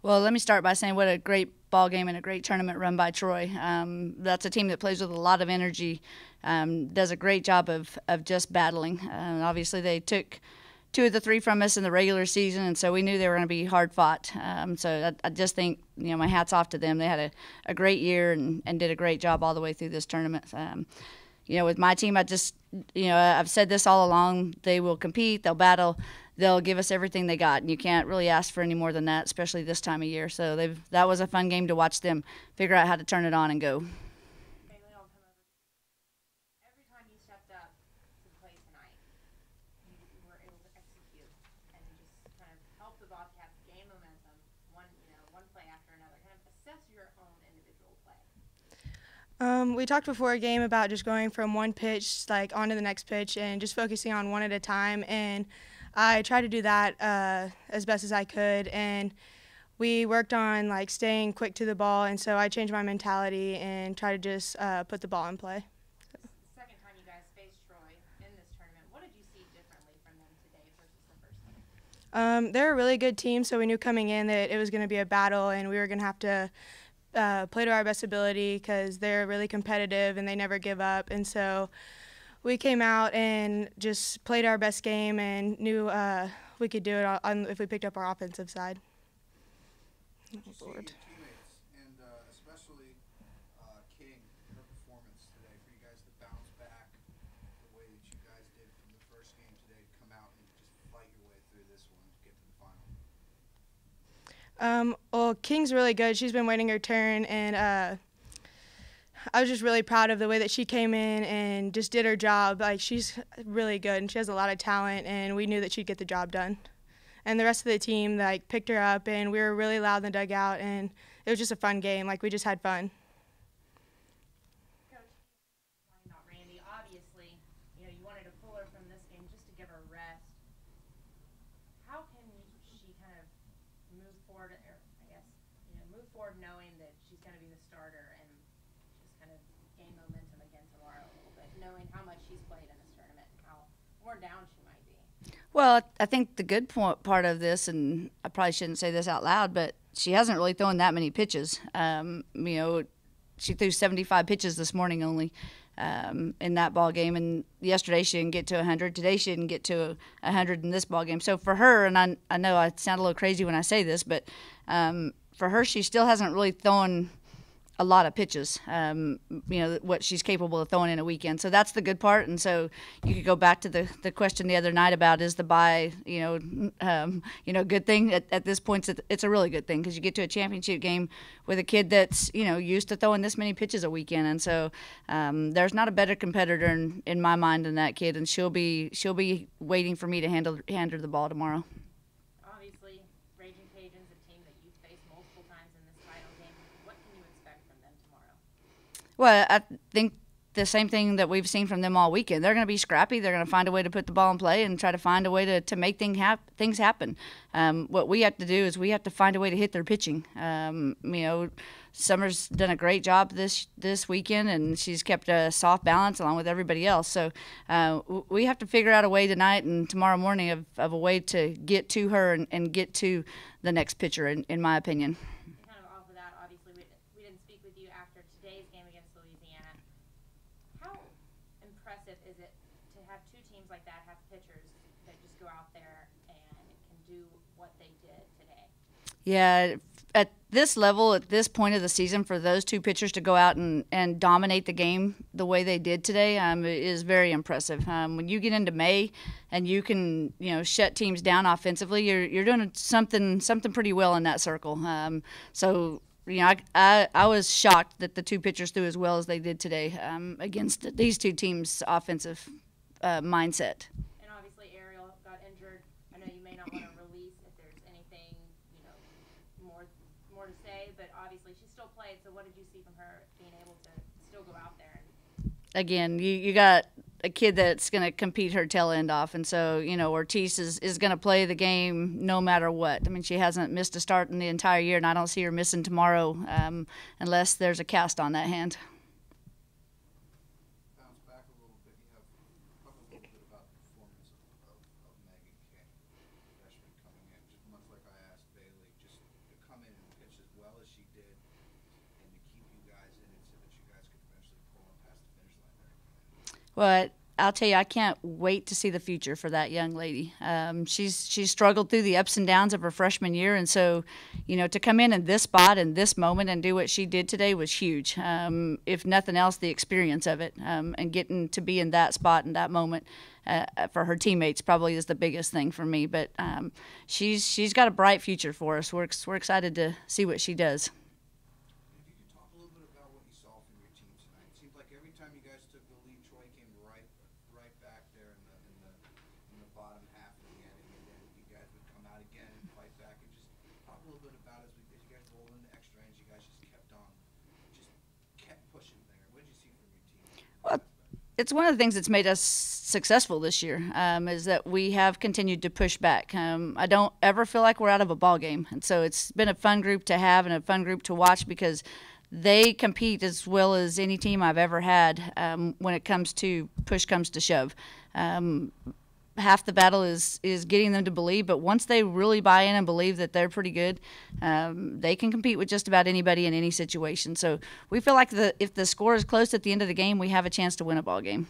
Well, let me start by saying what a great ball game and a great tournament run by Troy. That's a team that plays with a lot of energy, does a great job of just battling. Obviously, they took two of the three from us in the regular season, and so we knew they were going to be hard fought. So I just think, my hat's off to them. They had a great year and did a great job all the way through this tournament. With my team, I've said this all along. They will compete. They'll battle. They'll give us everything they got, and you can't really ask for any more than that, especially this time of year. So that was a fun game to watch them figure out how to turn it on and go. Bailee, I'll come over. Every time you stepped up to play tonight, you were able to execute and just kind of help the Bobcats gain momentum, one play after another. Kind of assess your own individual play. We talked before a game about just going from one pitch like onto the next pitch and just focusing on one at a time, and I tried to do that as best as I could, and we worked on like staying quick to the ball, and so I changed my mentality and tried to just put the ball in play. The second time you guys faced Troy in this tournament, what did you see differently from them today versus the first time? They're a really good team, so we knew coming in that it was going to be a battle, and we were going to have to play to our best ability because they're really competitive and they never give up. And so we came out and just played our best game and knew we could do it if we picked up our offensive side. Oh, Lord. Teammates and especially King, her performance today for you guys to bounce back the way that you guys did from the first game today, to come out and just fight your way through this one to get to the final. Well, King's really good. She's been waiting her turn, and I was just really proud of the way that she came in and just did her job. Like, she's really good, and she has a lot of talent, and we knew that she'd get the job done. And the rest of the team, like, picked her up, and we were really loud in the dugout, and it was just a fun game. Like, we just had fun. Coach, not Randy, obviously, you wanted to pull her from this game just to give her rest. How can she kind of move forward, or I guess, move forward knowing that she's going to be the starter and just kind of gain momentum again tomorrow a little bit, knowing how much she's played in this tournament and how worn down she might be? Well, I think the good part of this, and I probably shouldn't say this out loud, but she hasn't really thrown that many pitches. She threw 75 pitches this morning only in that ball game, and yesterday she didn't get to 100. Today she didn't get to 100 in this ball game. So for her, and I know I sound a little crazy when I say this, but for her, she still hasn't really thrown a lot of pitches, what she's capable of throwing in a weekend. So that's the good part. And so you could go back to the question the other night about, is the bye, good thing? At this point, it's a really good thing, because you get to a championship game with a kid that's, used to throwing this many pitches a weekend. And so there's not a better competitor in my mind than that kid. And she'll be waiting for me to hand her the ball tomorrow. Obviously, Raging Cajuns, a team that you've faced multiple times in this title game. What can you expect from them tomorrow? Well, I think the same thing that we've seen from them all weekend. They're going to be scrappy. They're going to find a way to put the ball in play and try to find a way to make things happen. What we have to do is we have to find a way to hit their pitching. Summer's done a great job this weekend, and she's kept a soft balance along with everybody else. So we have to figure out a way tonight and tomorrow morning of a way to get to her and get to the next pitcher, in my opinion. Kind of off of that, obviously, we didn't speak with you after today's game against Louisiana. How impressive is it to have two teams like that have pitchers that just go out there and can do what they did today? Yeah, at this level, at this point of the season, for those two pitchers to go out and dominate the game the way they did today is very impressive. When you get into May and you can shut teams down offensively, you're doing something pretty well in that circle. So I was shocked that the two pitchers threw as well as they did today against these two teams' offensive mindset. And obviously Ariel got injured. I know you may not want to release if there's anything more to say, but obviously she still played. So what did you see from her being able to still go out there? Again, you got a kid that's going to compete her tail end off, and so Ortiz is going to play the game no matter what. I mean, she hasn't missed a start in the entire year, and I don't see her missing tomorrow unless there's a cast on that hand. Bounce back a little bit. You have talk a little bit about the performance of Megan King, freshman coming in. Just much like I asked Bailee, just to come in and But I'll tell you, I can't wait to see the future for that young lady. She's struggled through the ups and downs of her freshman year, and so, to come in this spot and this moment and do what she did today was huge. If nothing else, the experience of it and getting to be in that spot in that moment for her teammates probably is the biggest thing for me. But she's got a bright future for us. We're excited to see what she does. If you could talk a little bit about what you saw from your team tonight. It seemed like every time you guys took the lead, Troy came right back there in the bottom half of the inning, and then you guys would come out again and fight back. And just talk a little bit about as you guys rolled into extra innings, you guys just kept pushing there. What did you see from your team? Well, it's one of the things that's made us successful this year is that we have continued to push back. I don't ever feel like we're out of a ball game, and so it's been a fun group to have and a fun group to watch because they compete as well as any team I've ever had when it comes to push comes to shove. Half the battle is getting them to believe, but once they really buy in and believe that they're pretty good, they can compete with just about anybody in any situation. So we feel like if the score is close at the end of the game, we have a chance to win a ball game.